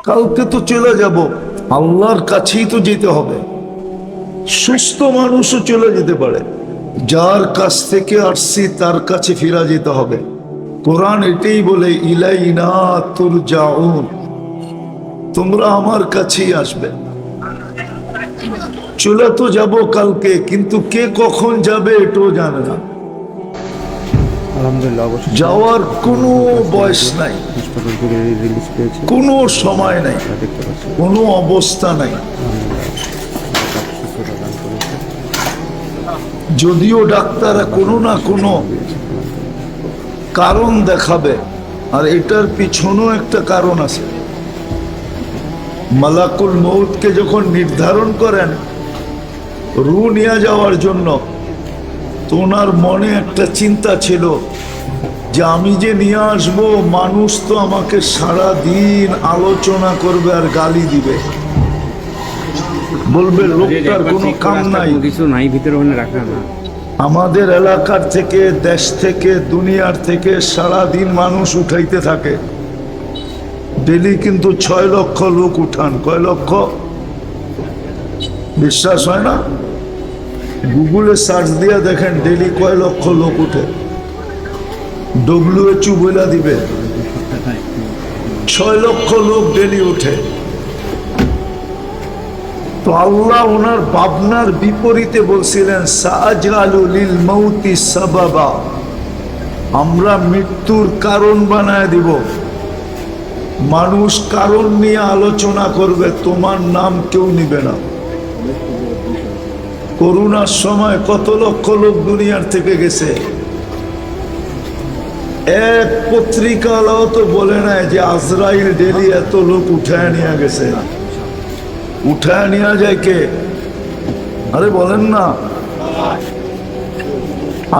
কালকে তো চলে যাব, আল্লাহর কাছেই তো যেতে হবে। সুস্থ মানুষও চলে যেতে পারে, যার কাছ থেকে আসছি তার কাছে ফিরা যেতে হবে। কোরআন এটাই বলে, ইলাইনা তুরজাউন, তোমরা আমার কাছেই আসবে। চলে তো যাব কালকে, কিন্তু কে কখন যাবে এটাও জানে না। আলহামদুলিল্লাহ, অবশ্যই যাওয়ার কোনো বয়স নাই, হাসপাতাল থেকে রিলিজ পেয়েছে, কোনো সময় নাই, দেখতে পাচ্ছি। কোনো অবস্থা নাই। যদিও ডাক্তাররা কোনো না কোনো কারণ দেখাবে, আর এটার পিছনেও একটা কারণ আছে। মালাকুল মউতকে যখন নির্ধারণ করেন রূহ নিয়ে যাওয়ার জন্য, তো ওনার মনে একটা চিন্তা ছিল যে আমি যে নিয়ে আসব, মানুষ তো আমাকে সারা দিন আলোচনা করবে আর গালি দিবে, বলবে লোকটার কোনো কাম নাই। কিছু নাই ভিতরে ওখানে রাখা না। আমাদের এলাকার থেকে, দেশ থেকে, দুনিয়ার থেকে সারা দিন মানুষ উঠাইতে থাকে। ডেলি কিন্তু 6 লক্ষ লোক উঠান। কয় লক্ষ? বিশ্বাস হয় না? গুগলে সার্চ দিয়ে দেখেন ডেলি কয় লক্ষ লোক উঠে। WHO বইলা দিবে 6 লক্ষ লোক ডেলি উঠে। তো আল্লাহ ওনার ভাবনার বিপরীতে বলছিলেন, সাআজআলু লিল মাউতি সাবাবা, আমরা মৃত্যুর কারণ বানায় দিব। মানুষ কারণ নিয়ে আলোচনা করবে, তোমার নাম কেউ নিবে না। করোনার সময় কত লক্ষ লোক দুনিয়ার থেকে গেছে, এক পত্রিকালাও তো বলে নাই যে আজরাইল ডেলি এত লোক উঠায় নিয়ে গেছে। উঠায় নিয়ে যায় কে? আরে বলেন না,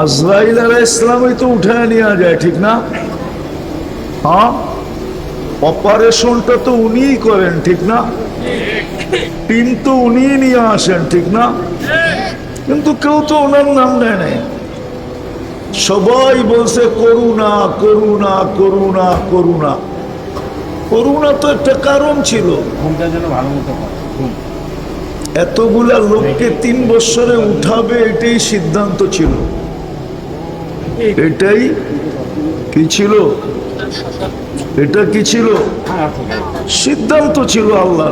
আজরাইল আলাইহিস সালামই তো উঠায় নিয়ে যায়, ঠিক না? হ্যাঁ, অপারেশনটা তো উনিই করেন, ঠিক না? টিম তো উনিই নিয়ে আসেন, ঠিক না? কিন্তু কেউ তো ওনার নাম নেয় নাই। সবাই বলছে করুণা করুণা করুণা করুণা। করুণা তো একটা কারণ ছিল। ঘুমটা যেন ভালো মতো হয়। এতগুলা লোককে 3 বছরে উঠাবে, এটাই সিদ্ধান্ত ছিল। এটাই কি ছিল? এটা কি ছিল? সিদ্ধান্ত ছিল আল্লাহ।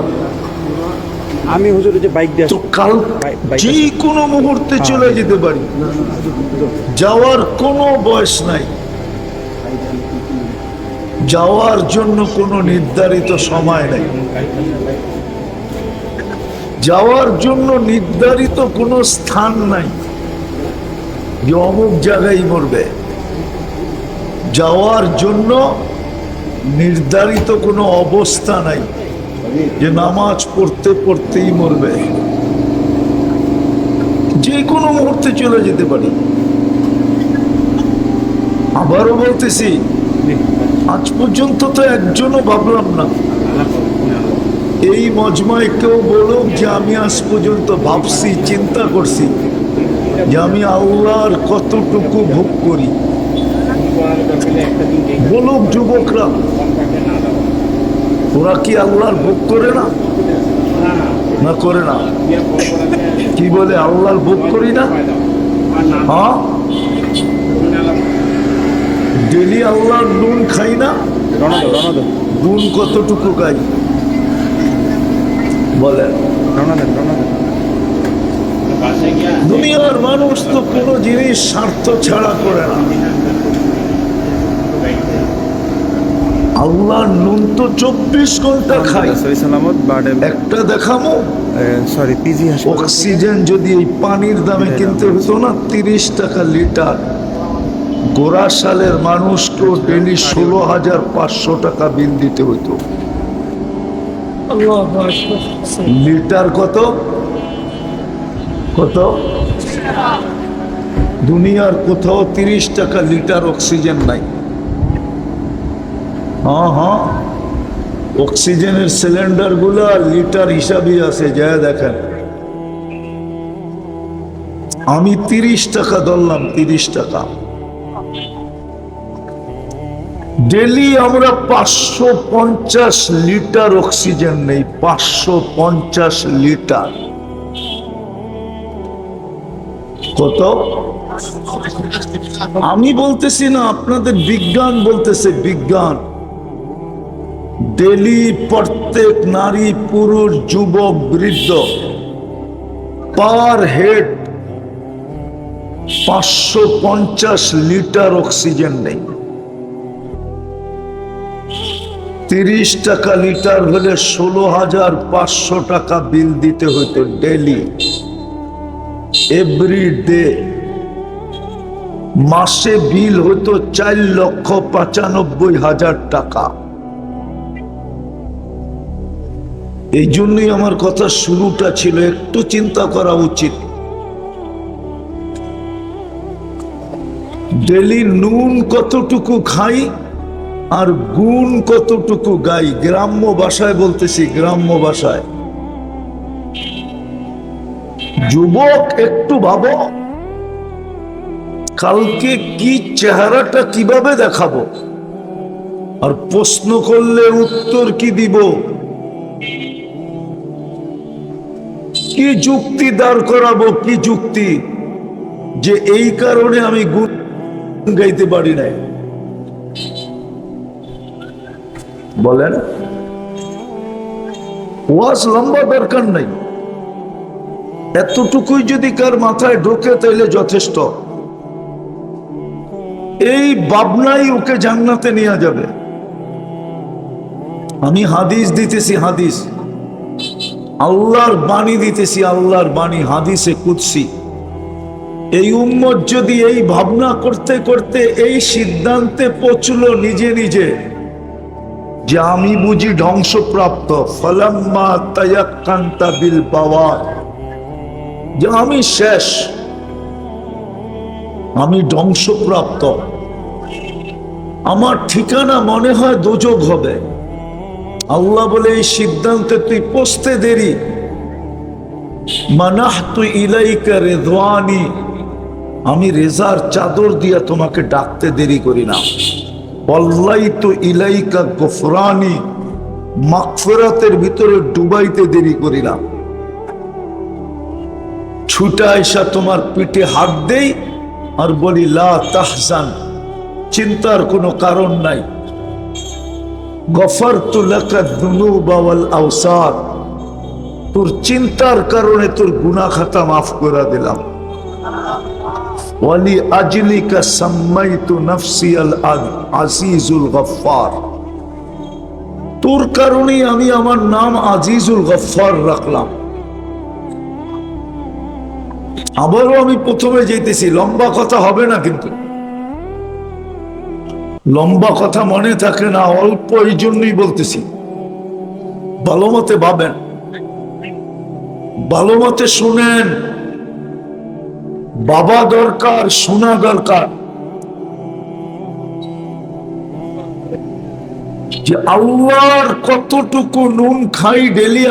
আমি হুজুর যে বাইক দিয়ে তো কাল যে কোনো মুহূর্তে চলে যেতে পারি, যাওয়ার কোনো বয়স নাই। যাওয়ার জন্য কোনো নির্ধারিত সময় নাই, যাওয়ার জন্য নির্ধারিত কোনো স্থান নাই যে অমুক জায়গায় মরবে। যাওয়ার জন্য নির্ধারিত কোনো অবস্থা নাই যে নামাজ পড়তে পড়তেই মরবে। যে কোনো মুহূর্তে চলে যেতে পারি। আবারও বলতেছি, আজ পর্যন্ত তো একজনও ভাবলাম না এই মজমায় কেউ বলুক যে আমি আজ পর্যন্ত ভাবছি, চিন্তা করছি যে আমি আল্লাহর কতটুকু ভোগ করি। বলুক যুবকরা, ওরা কি আল্লাহর ভোগ করে না? না করে না? কি বলে, আল্লাহর ভোগ করি না? হ্যাঁ, ডেলি আল্লাহর নুন খাই না? নুন কতটুকু খাই বলেন? দুনিয়ার মানুষ তো কোনো জিনিস স্বার্থ ছাড়া করে না। আল্লাহর নুন তো 24 ঘন্টা খাই। একটা দেখামো, অক্সিজেন যদি এই পানির দামে কিনতে হতো না 30 টাকা লিটার, গোরাশালের মানুষকেও ডেলি 16,500 টাকা বিল দিতে হইতো। লিটার কত? কত? দুনিয়ার কোথাও 30 টাকা লিটার অক্সিজেন নাই। হ্যাঁ হ্যাঁ, অক্সিজেনের সিলিন্ডার গুলা লিটার হিসাবে আছে, যা দেখেন। আমি 30 টাকা ধরলাম, 30 টাকা। ডেলি আমরা 550 লিটার অক্সিজেন নেই, 550 লিটার। কত? আমি বলতেছি না, আপনাদের বিজ্ঞান বলতেছে, বিজ্ঞান। ডেলি প্রত্যেক নারী, পুরুষ, যুবক, বৃদ্ধ পার হেড 550 লিটার অক্সিজেন নেই। 30 টাকা লিটার হলে 16,500 টাকা বিল দিতে হতো ডেলি, এভরি ডে। মাসে বিল হতো 4,95,000 টাকা। এই জন্যই আমার কথা শুরুটা ছিল, একটু চিন্তা করা উচিত। ডেলি নুন কতটুকু খাই আর গুণ কতটুকু গাই, গ্রাম্য ভাষায় বলতেছি, গ্রাম্য ভাষায়। যুবক একটু ভাবো, কালকে কি চেহারাটা কিভাবে দেখাবো, আর প্রশ্ন করলে উত্তর কি দিব, কি যুক্তি দাঁড় করাবো, কি যুক্তি যে এই কারণে আমি গুণ গাইতে পারি নাই। বলেন, ওয়াজ লম্বা দরকার নাই, এতটুকুই যদি কার মাথায় ঢোকে তাইলে যথেষ্ট। এই ভাবনাই ওকে জান্নাতে নিয়ে যাবে। আমি হাদিস দিতেছি, হাদিস আল্লাহর বাণী দিতেছি, আল্লাহর বাণী, হাদিসে কুদসি। এই উম্মত যদি এই ভাবনা করতে করতে এই সিদ্ধান্তে পৌঁছলো নিজে নিজে যে আমি বুঝি ধ্বংসপ্রাপ্ত, ফালাম্মা তায়াক্কান্তা বিল বাওয়ার, যে আমি শেষ, আমি ধ্বংসপ্রাপ্ত, আমার ঠিকানা মনে হয় দোজখ হবে। আল্লাহ বলে এই সিদ্ধান্তে তুই পৌঁছতে দেরি, মানাহতু ইলাইকা রিদওয়ানি, আমি রেজার চাদর দিয়া তোমাকে ডাকতে দেরি করি না। ওয়াল্লাইতু ইলাইকা গফরানি, মাগফিরাতের ভিতরে ডুবাইতে দেরি করি না। ছুটা এসা তোমার পিঠে হাত দেই আর বলি লা তাহজান, চিন্তার কোনো কারণ নাই। গফারতু লাকা যুনুবা ওয়াল আওসার, তোর চিন্তার কারণে তোর গুনাহ খাতা মাফ করে দিলাম। ওয়ালি আজলিকা সাম্মাইতু নাফসি আল আজিজুল গফফার, তোর কারণেই আমি আমার নাম আজিজুল গফফার রাখলাম। আবারও আমি প্রথমে যেতেছি, লম্বা কথা হবে না, কিন্তু লম্বা কথা মনে থাকে না, অল্প, এই জন্যই বলতেছি। ভালো মতে ভাবেন, ভালো মতে শুনেন। বাবা দরকার, শোনা দরকার, যে আল্লাহর কতটুকু নুন খাই ডেলি,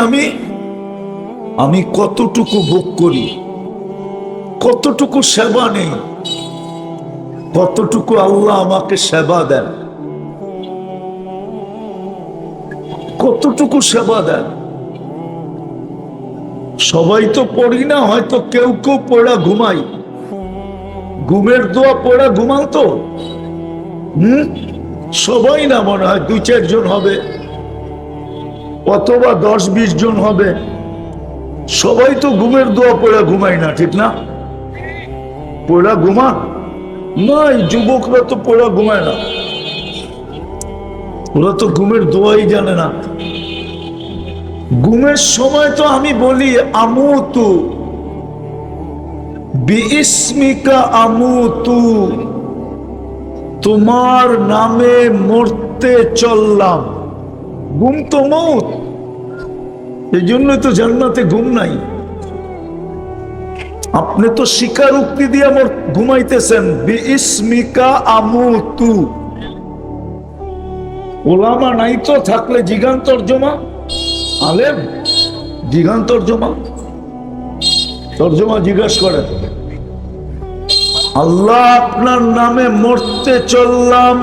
আমি কতটুকু ভোগ করি, কতটুকু সেবা নেই, কতটুকু আল্লাহ আমাকে সেবা দেন, কতটুকু সেবা দেন। সবাই তো পড়ি না, হয়তো কেউ কেউ পড়া ঘুমাই, ঘুমের দোয়া পড়া ঘুমান তো, সবাই না, মনে হয় 2-4 জন হবে, অথবা 10-20 জন হবে। সবাই তো ঘুমের দোয়া পড়া ঘুমাই না, ঠিক না? পড়া ঘুমান নাই, যুবকরা তো পড়া ঘুমায় না, ওরা তো ঘুমের দোয়াই জানে না। ঘুমের সময় তো আমি বলি আমুতু বিইসমিকা, আমুতু, তোমার নামে মরতে চললাম। ঘুম তো মউত, এই জন্যই তো জান্নাতে ঘুম নাই। আপনি তো স্বীকারোক্তি দিয়ে ঘুমাইতেছেন, বিইসমিকা আমুতু। ওলামা নাই তো, থাকলে জিগান তর্জমা, আলেম জিগান তর্জমা, তর্জমা জিজ্ঞাসা করেন। আল্লাহ আপনার নামে মরতে চললাম,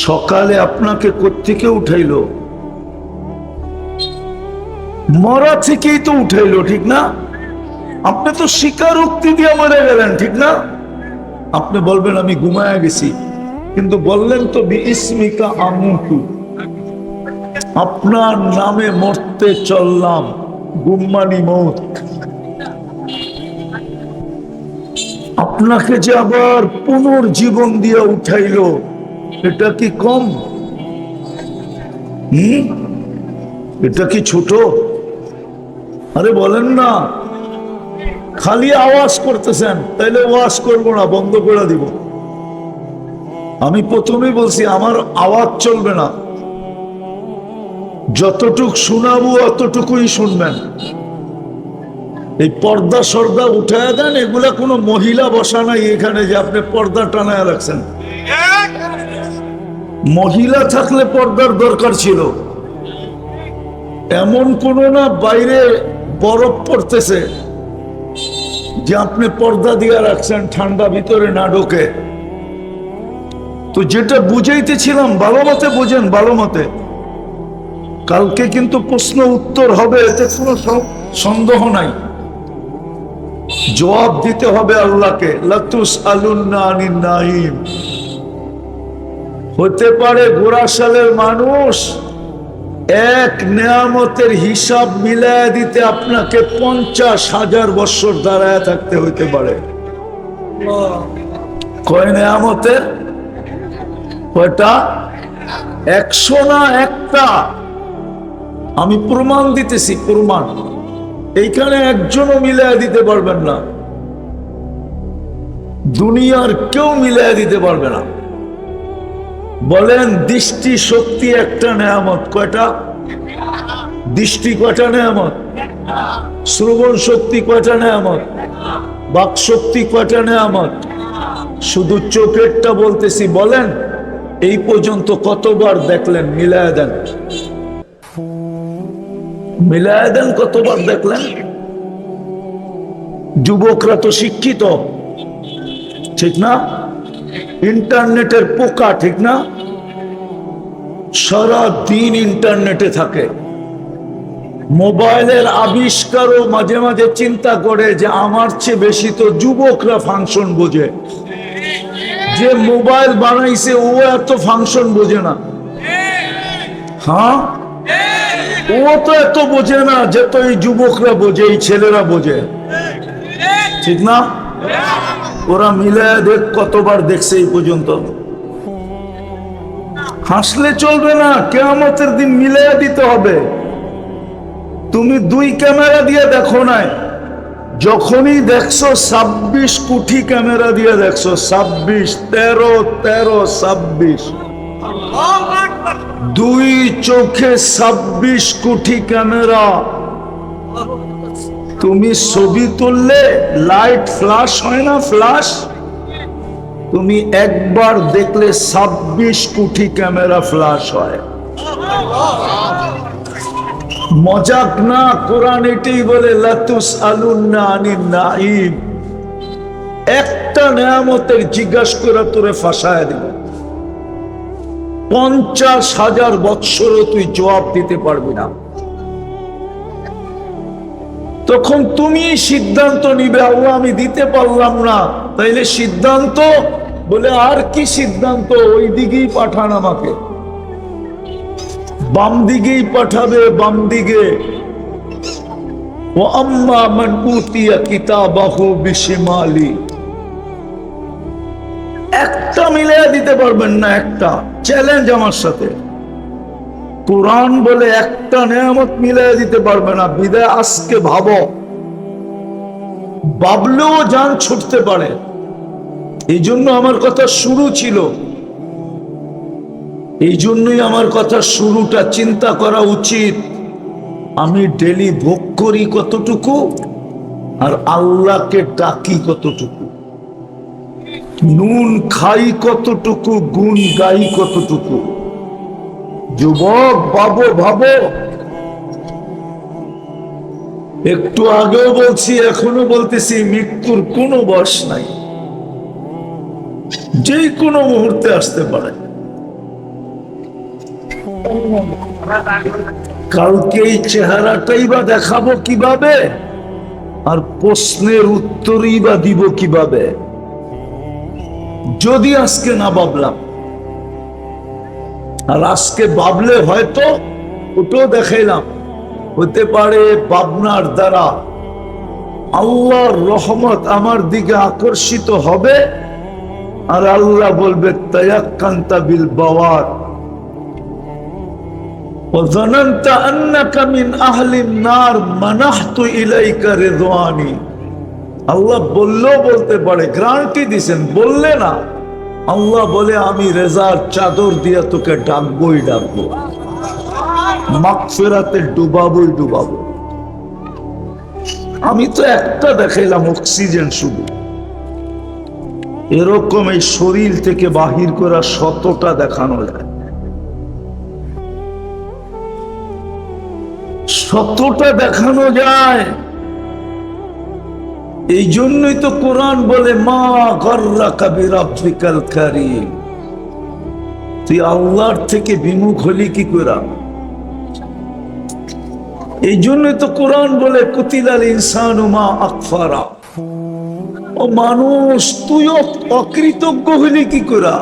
সকালে আপনাকে কোত্থেকে উঠাইলো? মরা থেকেই তো উঠাইলো, ঠিক না? আপনি তো স্বীকারোক্তি দিয়ে মরে গেলেন, ঠিক না? আপনি বলবেন আমি ঘুমায় গেছি, কিন্তু বললেন তো বিইসমিকা আমুতু, আপনার নামে মরতে চললাম, গুম্মানি মৌত। আপনাকে যে আবার পুনর্জীবন দিয়ে উঠাইলো, এটা কি কম? এটা কি ছোট? আরে বলেন না, খালি আওয়াজ করতেছেন, তাইলে ওয়াজ করবো না, বন্ধ করে দিব। আমি প্রথমেই বলছি আমার আওয়াজ চলবে না, যতটুক শোনাবো অতটুকুই শুনবেন। এই পর্দা সর্দা উঠায় দেন, এগুলা কোনো মহিলা বসা নাই এখানে যে আপনি পর্দা টানায় রাখছেন। মহিলা থাকলে পর্দার দরকার ছিল। এমন কোনো না বাইরে বরফ পড়তেছে যে আপনি পর্দা দিয়ে রাখছেন ঠান্ডা ভিতরে না ঢোকে। তো যেটা বুঝাইতেছিলাম ভালো মতে বুঝেন, ভালো মতে। কালকে কিন্তু প্রশ্ন উত্তর হবে, এতে কোনো সন্দেহ নাই। জবাব দিতে হবে আল্লাহকে। লাতুস আলুন্না আনিন নাঈম। হতে পারে গোরাশালের মানুষ এক নেয়ামতের হিসাব মিলায় দিতে আপনাকে 50,000 বছর দাঁড়ায় থাকতে হইতে পারে। কয় নেয়ামতের? কয়টা? 100 না একটা। আমি প্রমাণ দিতেছি, প্রমাণ। এইখানে একজনও মিলায় দিতে পারবেন না, দুনিয়ার কেউ মিলায় দিতে পারবে না। বলেন দৃষ্টি শক্তি একটা নেয়ামত। কয়টা? দৃষ্টি কয়টা নেয়ামত? শ্রবণ শক্তি কয়টা নেয়ামত? বাক শক্তি কয়টা নেয়ামত? শুধু চোখেরটা বলতেছি। বলেন এই পর্যন্ত কতবার দেখলেন? মিলায় দেন, মিলায় দেন, কতবার দেখলেন? যুবকরা তো শিক্ষিত, ঠিক না? ইন্টারনেটের পোকা, ঠিক না? সারা দিন ইন্টারনেটে থাকে। মোবাইলের আবিষ্কারও মাঝে মাঝে চিন্তা করে যে আমার চেয়ে বেশি তো যুবকরা ফাংশন বোঝে। যে মোবাইল বানাইছে ও এত ফাংশন বোঝে না। হ্যাঁ, ও তো এত বোঝে না যে তো এই যুবকরা বোঝে, এই ছেলেরা বোঝে, ঠিক না? ওরা মিলে দেখ কতবার দেখছে এই পর্যন্ত। হাসলে চলবে না, কিয়ামতের দিন মিলে দিতে হবে। তুমি 2 ক্যামেরা দিয়ে দেখো নাই, যখনই দেখছো 26 কোটি ক্যামেরা দিয়ে দেখছো। 26, 13, 26, 2 চোখে 26 কোটি ক্যামেরা। তুমি ছবি তুললে লাইট ফ্লাশ হয় না? ফ্লাশ। তুমি একবার দেখলে 26 কোটি ক্যামেরা ফ্লাশ হয়। মজাক না, কোরআন এটাই বলে লাতুস আলুন্না আনিন নাঈম। একটা নেয়ামতের জিজ্ঞাসা করে তোরে ফাঁসায় দিব, 50,000 বৎসরও তুই জবাব দিতে পারবি না। তখন তুমি সিদ্ধান্ত নিবে, আল্লাহ আমি দিতে পারলাম না, তাইলে সিদ্ধান্ত বলে আর কি সিদ্ধান্ত? ওই দিকেই পাঠান আমাকে, বাম দিকেই পাঠাবে, বাম দিকে। ওয়া আম্মা মান উতিয়া কিতাবাহু বিশিমালি। একটা মিলিয়ে দিতে পারবেন না, একটা চ্যালেঞ্জ আমার সাথে। কোরআন বলে একটা নেয়ামত মিলিয়ে দিতে পারবে না। বিদায় আজকে ভাবো, ভাবলেও জান ছুটতে পারে। এই জন্য আমার কথা শুরু ছিল, এই জন্যই আমার কথা শুরুটা চিন্তা করা উচিত। আমি ডেলি ভোগ করি কতটুকু, আর আল্লাহকে ডাকি কতটুকু, নুন খাই কতটুকু, গুণ গাই কতটুকু। যুবক ভাবো, ভাবো। একটু আগেও বলছি, এখনো বলতেছি, মৃত্যুর কোনো বয়স নাই, যে কোনো মুহূর্তে আসতে পারে। কালকে এই চেহারাটাই বা দেখাবো কিভাবে, আর প্রশ্নের উত্তরই বা দিব কিভাবে? যদি আজকে না ভাবলাম, আর আজকে ভাবলে হয়তো ওটাও দেখাইলাম, হতে পারে ভাবনার দ্বারা আল্লাহর রহমত আমার দিকে আকর্ষিত হবে, আর আল্লাহ বলবে তায়াক্কান্তা বিল বাওয়ার ওয়া যানানতা আন্নাকা মিন আহলিন নার মানাহতু ইলাইকা রিদওয়ানি। আল্লাহ বললেও বলতে পারে, গ্যারান্টি দিছেন, বললে না। আল্লাহ বলে আমি রেজার চাদর দিয়ে তোকে ডাকবই ডাকবো, মাগফিরাতে ডুবাবই ডুবাবো। আমি তো একটা দেখাইলাম অক্সিজেন শুধু, এরকম এই শরীর থেকে বাহির করা শতটা দেখানো যায়, শতটা দেখানো যায়। এই জন্যই তো কোরআন বলে মা গর্রাকা বিরাব্বিকাল কারীম, তুই আল্লাহর থেকে বিমুখ হলি কি করে? এই জন্যই তো কোরআন বলে কুতিলাল ইনসানু মা আকফারা, ও মানুষ তুইও অকৃতজ্ঞ হলি কি করে?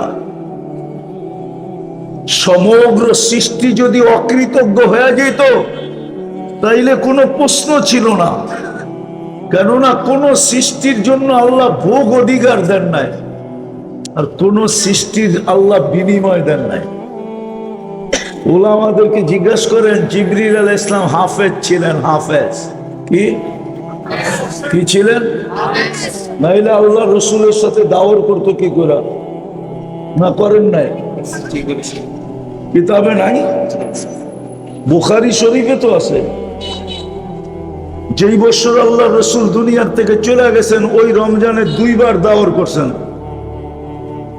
সমগ্র সৃষ্টি যদি অকৃতজ্ঞ হয়ে যেত তাইলে কোনো প্রশ্ন ছিল না, কেননা কোন সৃষ্টির জন্য আল্লাহ ভোগ অধিকার দেন নাই, আর কোন সৃষ্টির আল্লাহ বিনিময় দেন নাই। ওলামাদেরকে জিজ্ঞাসা করেন, জিবরিল আলাইহিস সালাম হাফেজ ছিলেন? হাফেজ কি ছিলেন? নাইলে আল্লাহ রসুলের সাথে দাওয়াত করতো কি করে? না করেন নাই? কিতাবে নাই? বুখারী শরীফে তো আছে। যেই বছর আল্লাহ রসুল দুনিয়ার থেকে চলে গেছেন, ওই রমজানে 2 বার দাওয়াত করছেন,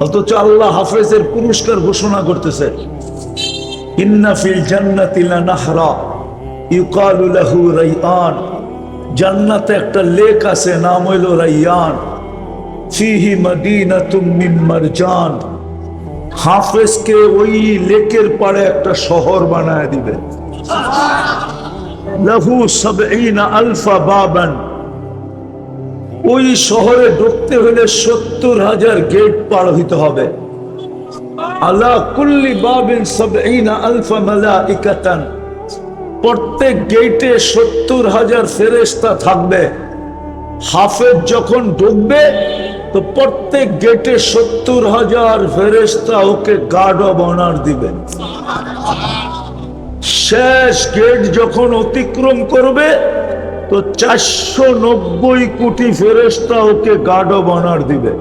অথচ আল্লাহ হাফেজের পুরস্কার ঘোষণা করতেছে, ইন্না ফিল জান্নাতি লানাহরা ইউকালু লাহু রাইয়ান, জান্নাতে একটা লেক আছে, নাম হইল রাইয়ান, ফিহি মাদিনাতুম মিন মারজান। হাফেজকে ওই লেকের পাড়ে একটা শহর বানায় দিবে, লাহু ৭০ আলফা বাবান, ওই শহরে ঢুকতে হলে ৭০,০০০ গেট পার হইতে হবে। আলা কুল্লি বাবিন ৭০ আলফা মালাইকাতান, প্রত্যেক গেটে ৭০,০০০ ফেরেশতা থাকবে। হাফেজ যখন ঢুকবে তো প্রত্যেক গেটে ৭০,০০০ ফেরেশতা ওকে গার্ড অব অনার দিবে। শেষ গেট যখন অতিক্রম করবে তো ৪৯০ কোটি ফেরেশতা ওকে গার্ড অব অনার দিবে।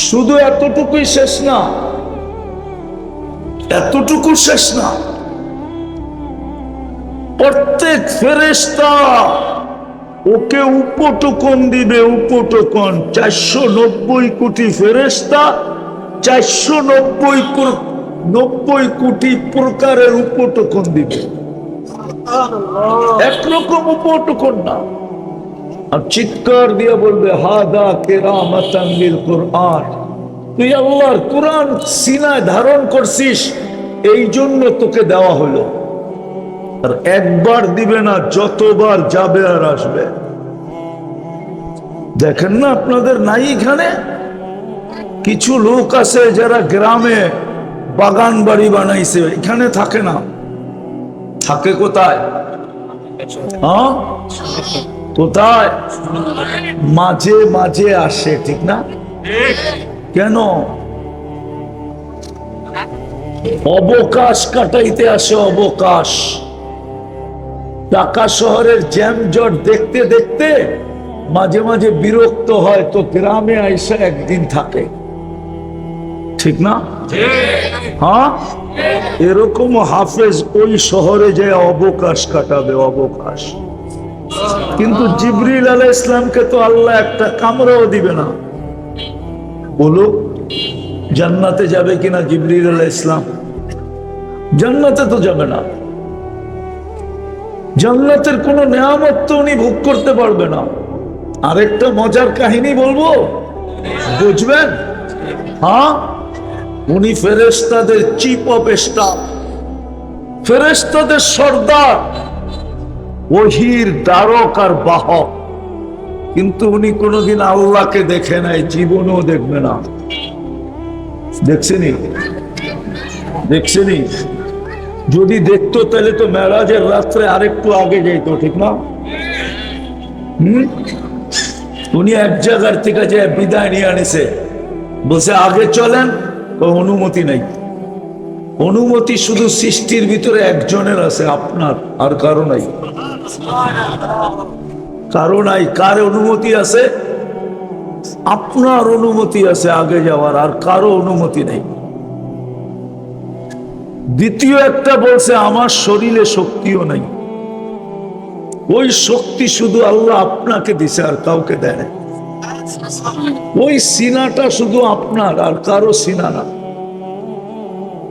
শুধু এতটুকুই শেষ না, এতটুকু শেষ না, প্রত্যেক ফেরেশতা ওকে উপটোকন দিবে, উপটোকন। ৪৯০ কোটি ফেরেশতা ৪৯০ কোটি প্রকারের উপটোকন দিবে, একরকম উপটোকন না। আর চিৎকার দিয়ে বলবে হাদা কিরামাতান লিল কুরআন, তুই আল্লাহর কোরআন সিনায় ধারণ করছিস, এই জন্য তোকে দেওয়া হলো। আর একবার দিবে না, যতবার যাবে আর আসবে। দেখেন না আপনাদের নাই এখানে কিছু লোক আছে যারা গ্রামে বাগান বাড়ি বানাইছে, এখানে থাকে না, থাকে কোথায়? হ্যাঁ, কোথায়? মাঝে মাঝে আসে, ঠিক না? কেন? অবকাশ কাটাইতে আসে, অবকাশ। ঢাকা শহরের জ্যাম জট দেখতে দেখতে মাঝে মাঝে বিরক্ত হয়, তো গ্রামে আইসা একদিন থাকে, ঠিক না? হ্যাঁ, এরকম হাফেজ ওই শহরে যে অবকাশ কাটাবে, অবকাশ। কিন্তু জিবরিল আলাইহিস সালামকে তো আল্লাহ একটা কামরাও দিবে না। বলো জান্নাতে যাবে কিনা জিবরিল আলাইহিস সালাম? জান্নাতে তো যাবে না। জান্নাতের কোন নেয়ামত তো উনি ভোগ করতে পারবে না। আরেকটা মজার কাহিনী বলবো, বুঝবেন? হ্যাঁ, উনি ফেরেশতাদের চিফ অফ স্টাফ, ফেরেশতাদের সর্দার, ওহির দ্বারক আর বাহক। কিন্তু উনি কোনোদিন আল্লাহকে দেখে নাই, জীবনেও দেখবে না। দেখছেনি? দেখছেনি? যদি দেখতো তাহলে তো মেরাজের রাত্রে আরেকটু আগে যাইতো, ঠিক না? উনি এক জায়গার থেকে যে বিদায় নিয়ে আনিছে, বলছে আগে চলেন, অনুমতি নাই। অনুমতি শুধু সৃষ্টির ভিতরে একজনের আছে, আপনার, আর কারো নাই। কারো নাই। কার অনুমতি আছে? আপনার অনুমতি আছে আগে যাওয়ার, আর কারো অনুমতি নেই। দ্বিতীয় একটা বলছে আমার শরীরে শক্তিও নাই। ওই শক্তি শুধু আল্লাহ আপনাকে দিছে, আর কাউকে দেয় না। ওই সিনাটা শুধু আপনার, আর কারো সিনা না।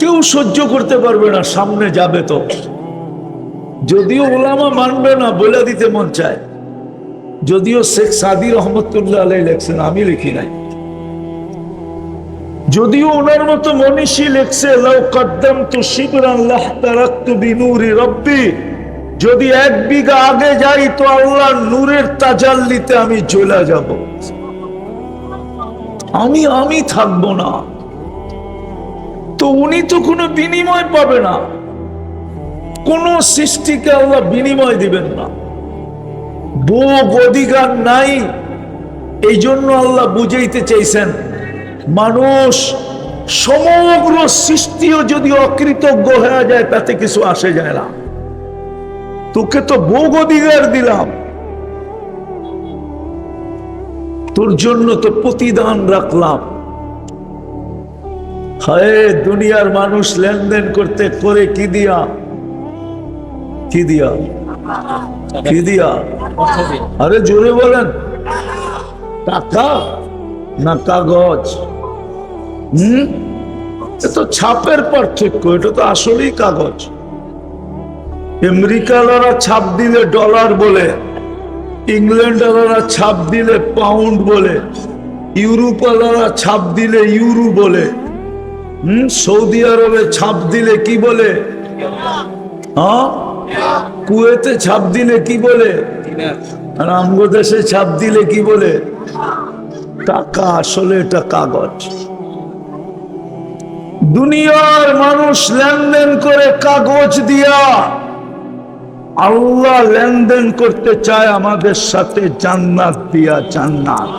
কেউ সহ্য করতে পারবে না, সামনে যাবে তো। যদিও ওলামা মানবে না, বলে দিতে মন চায়। যদিও শেখ সাদি রহমতুল্লাহ আলাই লেখছেন, আমি লিখি নাই। যদিও ওনার মতো মনীষী লেখছে, লাউ কদ্দামতু শিবরান লাহতারাকতু বিনূরি রব্বি, যদি 1 বিঘা আগে যাই তো আল্লাহর নূরের তাজাল্লিতে আমি চলে যাব, আমি থাকবো না। তো উনি তো কোনো বিনিময় পাবে না, কোন সৃষ্টিকে আল্লাহ বিনিময় দিবেন না। ভোগ অধিকার নাই। এই জন্য আল্লাহ বুঝাইতে চাইছেন, মানুষ সমগ্র সৃষ্টিও যদি অকৃতজ্ঞ হয়ে যায় তাতে কিছু আসে যায় না। তোকে তো ভোগ অধিকার দিলাম, তোর জন্য তো প্রতিদান রাখলাম। হায়, দুনিয়ার মানুষ লেনদেন করতে করে কি দিয়া? কি দিয়া? কি দিয়া? আরে জোরে বলেন। টাকা না কাগজ? এ তো ছাপের পার্থক্য, এটা তো আসলেই কাগজ। আমেরিকানরা ছাপ দিলে ডলার বলে, ইংল্যান্ডাররা ছাপ দিলে পাউন্ড বলে, ইউরোপালারা ছাপ দিলে ইউরো বলে, সৌদি আরবে ছাপ দিলে কি বলে? হ্যাঁ, কুয়েতে ছাপ দিলে কি বলে? আর আমগো দেশে ছাপ দিলে কি বলে? টাকা। আসলে এটা কাগজ। দুনিয়ার মানুষ লেনদেন করে কাগজ দিয়া, আল্লাহ লেনদেন করতে চায় আমাদের সাথে জান্নাত দিয়া। জান্নাত।